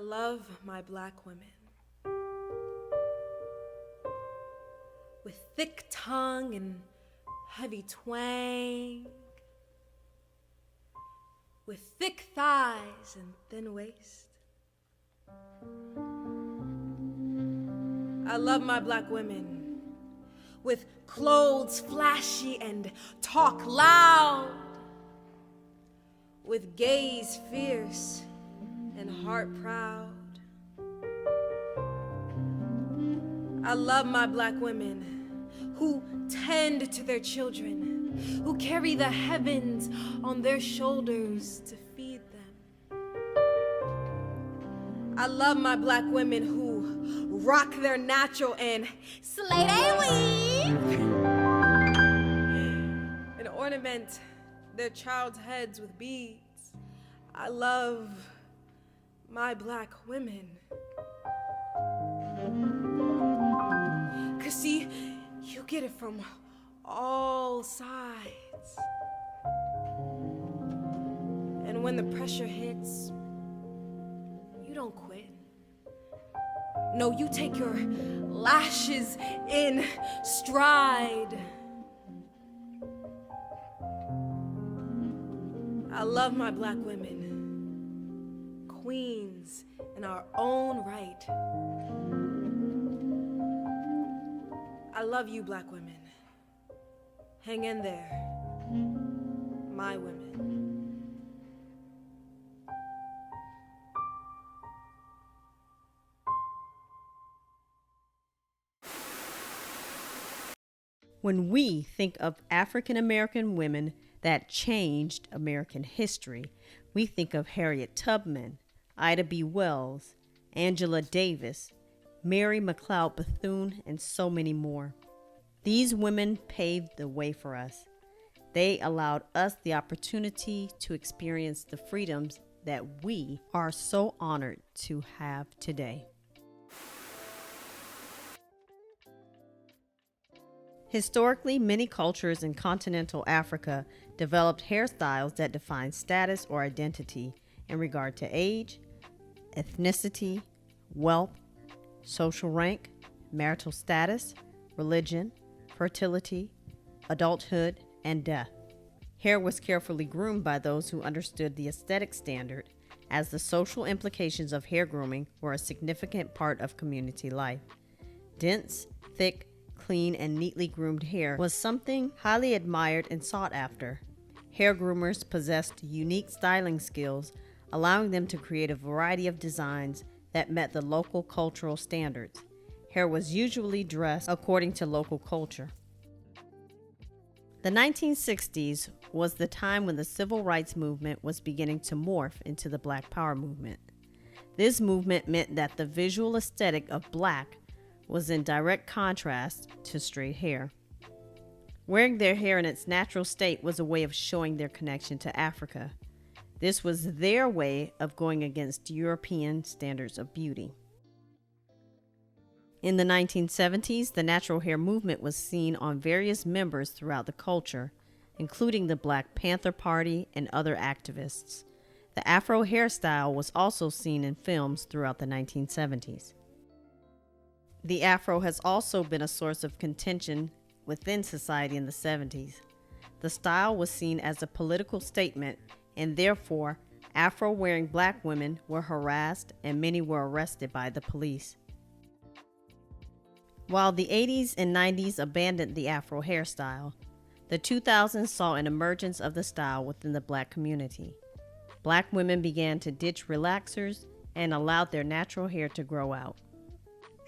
love my black women with thick tongue and heavy twang, with thick thighs and thin waist. I love my black women with clothes flashy and talk loud, with gaze fierce and heart proud. I love my black women who tend to their children, who carry the heavens on their shoulders to feed them. I love my black women who rock their natural and slay they weave and ornament their child's heads with beads. I love my black women. 'Cause see, you get it from all sides. And when the pressure hits, you don't quit. No, you take your lashes in stride. I love my black women, queens in our own right. I love you, black women. Hang in there, my women. When we think of African American women that changed American history, we think of Harriet Tubman, Ida B. Wells, Angela Davis, Mary McLeod Bethune, and so many more. These women paved the way for us. They allowed us the opportunity to experience the freedoms that we are so honored to have today. Historically, many cultures in continental Africa developed hairstyles that define status or identity in regard to age, ethnicity, wealth, social rank, marital status, religion, fertility, adulthood, and death. Hair was carefully groomed by those who understood the aesthetic standard, as the social implications of hair grooming were a significant part of community life. Dense, thick, clean, and neatly groomed hair was something highly admired and sought after. Hair groomers possessed unique styling skills, allowing them to create a variety of designs that met the local cultural standards. Hair was usually dressed according to local culture. The 1960s was the time when the civil rights movement was beginning to morph into the Black Power movement. This movement meant that the visual aesthetic of black was in direct contrast to straight hair. Wearing their hair in its natural state was a way of showing their connection to Africa. This was their way of going against European standards of beauty. In the 1970s, the natural hair movement was seen on various members throughout the culture, including the Black Panther Party and other activists. The Afro hairstyle was also seen in films throughout the 1970s. The Afro has also been a source of contention within society in the 70s. The style was seen as a political statement, and therefore, Afro-wearing black women were harassed and many were arrested by the police. While the 80s and 90s abandoned the Afro hairstyle, the 2000s saw an emergence of the style within the black community. Black women began to ditch relaxers and allowed their natural hair to grow out.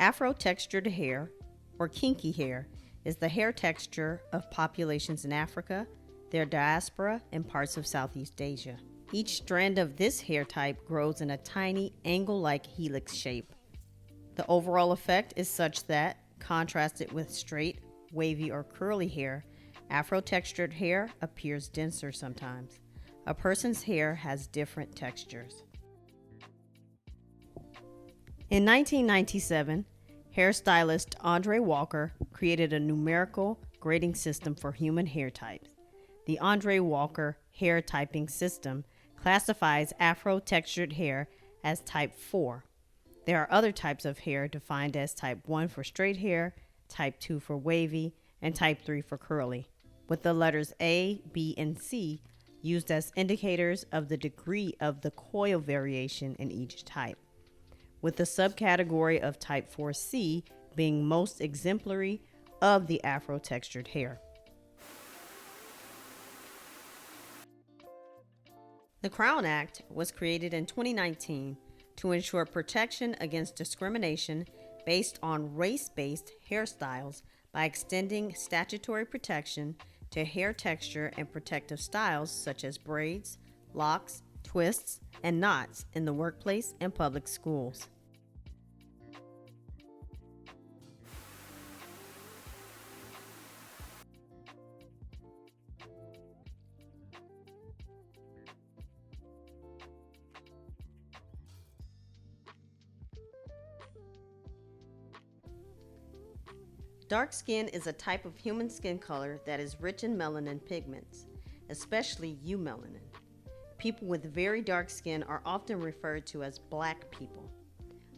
Afro-textured hair, or kinky hair, is the hair texture of populations in Africa, their diaspora, and parts of Southeast Asia. Each strand of this hair type grows in a tiny angle-like helix shape. The overall effect is such that, contrasted with straight, wavy, or curly hair, Afro-textured hair appears denser sometimes. A person's hair has different textures. In 1997, hairstylist Andre Walker created a numerical grading system for human hair types. The Andre Walker hair typing system classifies Afro-textured hair as type 4. There are other types of hair defined as type 1 for straight hair, type 2 for wavy, and type 3 for curly, with the letters A, B, and C used as indicators of the degree of the coil variation in each type, with the subcategory of type 4C being most exemplary of the Afro-textured hair. The Crown Act was created in 2019 to ensure protection against discrimination based on race-based hairstyles by extending statutory protection to hair texture and protective styles such as braids, locks, twists, and knots in the workplace and public schools. Dark skin is a type of human skin color that is rich in melanin pigments, especially eumelanin. People with very dark skin are often referred to as black people.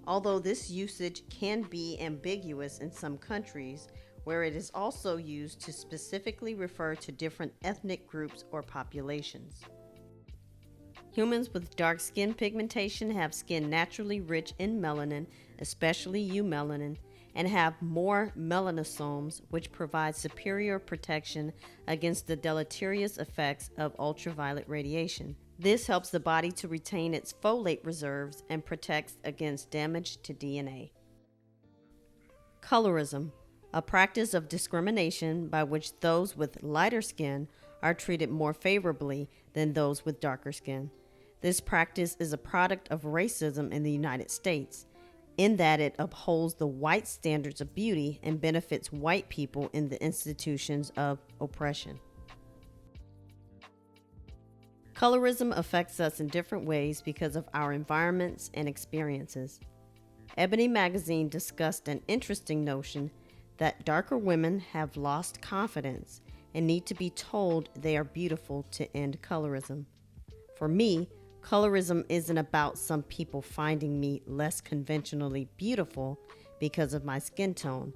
Although this usage can be ambiguous in some countries, where it is also used to specifically refer to different ethnic groups or populations. Humans with dark skin pigmentation have skin naturally rich in melanin, especially eumelanin, and have more melanosomes, which provide superior protection against the deleterious effects of ultraviolet radiation. This helps the body to retain its folate reserves and protects against damage to DNA. Colorism, a practice of discrimination by which those with lighter skin are treated more favorably than those with darker skin. This practice is a product of racism in the United States, in that it upholds the white standards of beauty and benefits white people in the institutions of oppression. Colorism affects us in different ways because of our environments and experiences. Ebony magazine discussed an interesting notion that darker women have lost confidence and need to be told they are beautiful to end colorism. For me, colorism isn't about some people finding me less conventionally beautiful because of my skin tone.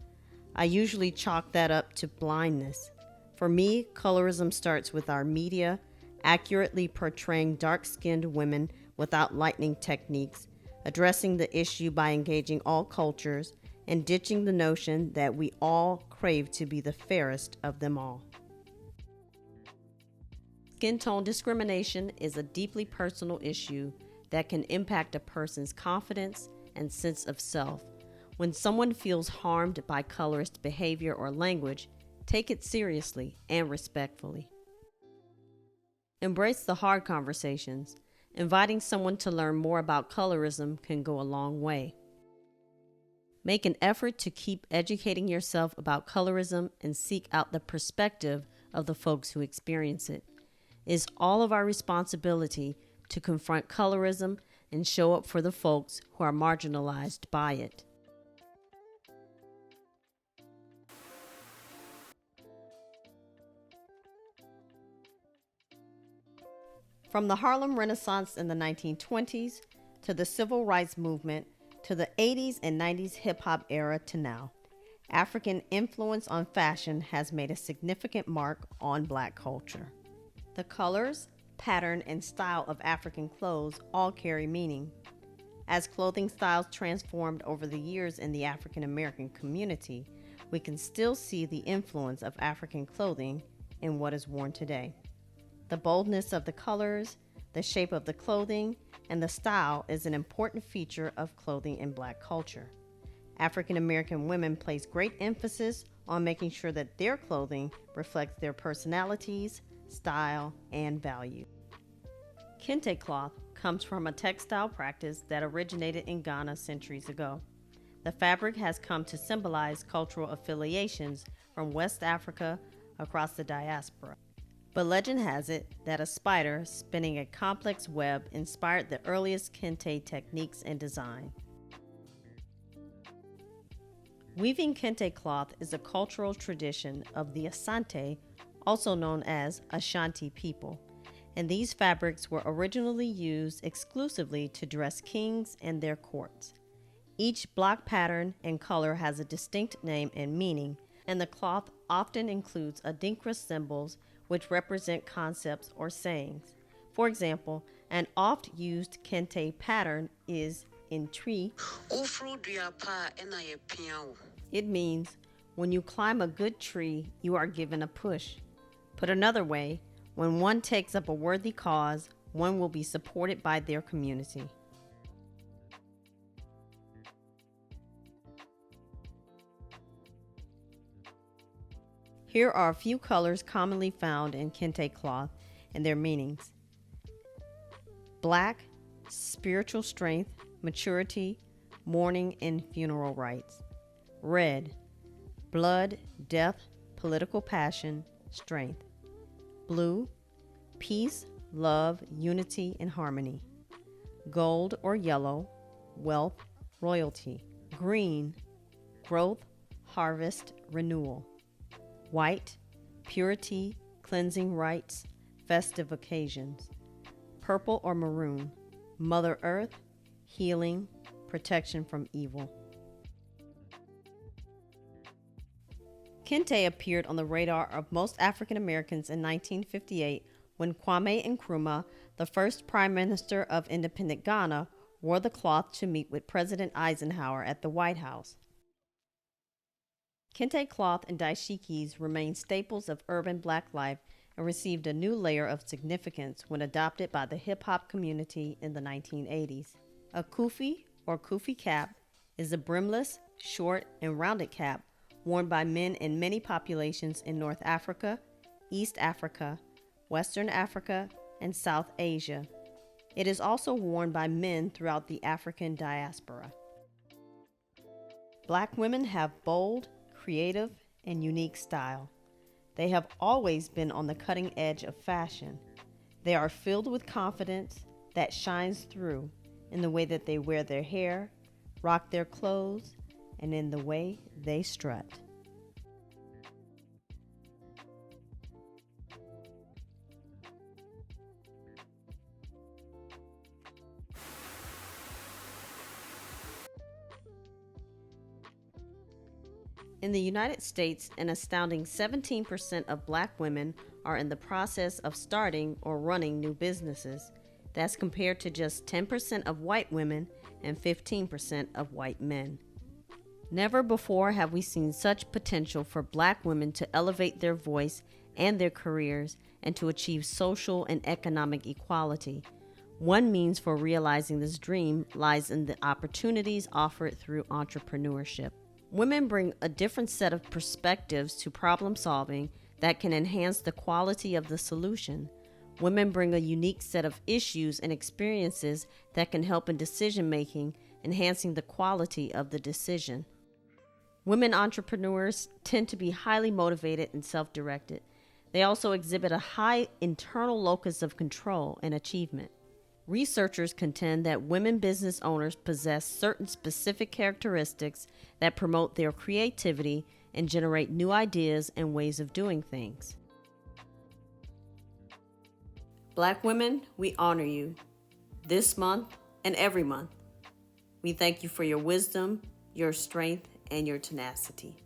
I usually chalk that up to blindness. For me, colorism starts with our media accurately portraying dark-skinned women without lightening techniques, addressing the issue by engaging all cultures, and ditching the notion that we all crave to be the fairest of them all. Skin tone discrimination is a deeply personal issue that can impact a person's confidence and sense of self. When someone feels harmed by colorist behavior or language, take it seriously and respectfully. Embrace the hard conversations. Inviting someone to learn more about colorism can go a long way. Make an effort to keep educating yourself about colorism and seek out the perspective of the folks who experience it. It's all of our responsibility to confront colorism and show up for the folks who are marginalized by it. From the Harlem Renaissance in the 1920s to the Civil Rights Movement to the 80s and 90s hip-hop era to now, African influence on fashion has made a significant mark on Black culture. The colors, pattern, and style of African clothes all carry meaning. As clothing styles transformed over the years in the African American community, we can still see the influence of African clothing in what is worn today. The boldness of the colors, the shape of the clothing, and the style is an important feature of clothing in Black culture. African American women place great emphasis on making sure that their clothing reflects their personalities, style, and value. Kente Cloth comes from a textile practice that originated in Ghana centuries ago. The fabric has come to symbolize cultural affiliations from West Africa across the diaspora. But legend has it that a spider spinning a complex web inspired the earliest Kente techniques and design. Weaving Kente cloth is a cultural tradition of the Asante, also known as Ashanti people. and these fabrics were originally used exclusively to dress kings and their courts. Each block pattern and color has a distinct name and meaning, and the cloth often includes adinkra symbols which represent concepts or sayings. For example, an oft-used Kente pattern is in tree. It means when you climb a good tree, you are given a push. Put another way, when one takes up a worthy cause, one will be supported by their community. Here are a few colors commonly found in Kente cloth and their meanings. Black, spiritual strength, maturity, mourning, and funeral rites. Red, blood, death, political passion, strength. Blue, peace, love, unity, and harmony. Gold or yellow, wealth, royalty. Green, growth, harvest, renewal. White, purity, cleansing rites, festive occasions. Purple or maroon, Mother Earth, healing, protection from evil. Kente appeared on the radar of most African Americans in 1958 when Kwame Nkrumah, the first Prime Minister of independent Ghana, wore the cloth to meet with President Eisenhower at the White House. Kente cloth and dashikis remain staples of urban black life and received a new layer of significance when adopted by the hip-hop community in the 1980s. A kufi, or Kufi Cap, is a brimless, short, and rounded cap worn by men in many populations in North Africa, East Africa, Western Africa, and South Asia. It is also worn by men throughout the African diaspora. Black women have bold, creative, and unique style. They have always been on the cutting edge of fashion. They are filled with confidence that shines through in the way that they wear their hair, rock their clothes, and in the way they strut. In the United States, an astounding 17% of black women are in the process of starting or running new businesses. That's compared to just 10% of white women and 15% of white men. Never before have we seen such potential for black women to elevate their voice and their careers and to achieve social and economic equality. One means for realizing this dream lies in the opportunities offered through entrepreneurship. Women bring a different set of perspectives to problem solving that can enhance the quality of the solution. Women bring a unique set of issues and experiences that can help in decision making, enhancing the quality of the decision. Women entrepreneurs tend to be highly motivated and self-directed. They also exhibit a high internal locus of control and achievement. Researchers contend that women business owners possess certain specific characteristics that promote their creativity and generate new ideas and ways of doing things. Black women, we honor you this month and every month. We thank you for your wisdom, your strength, and your tenacity.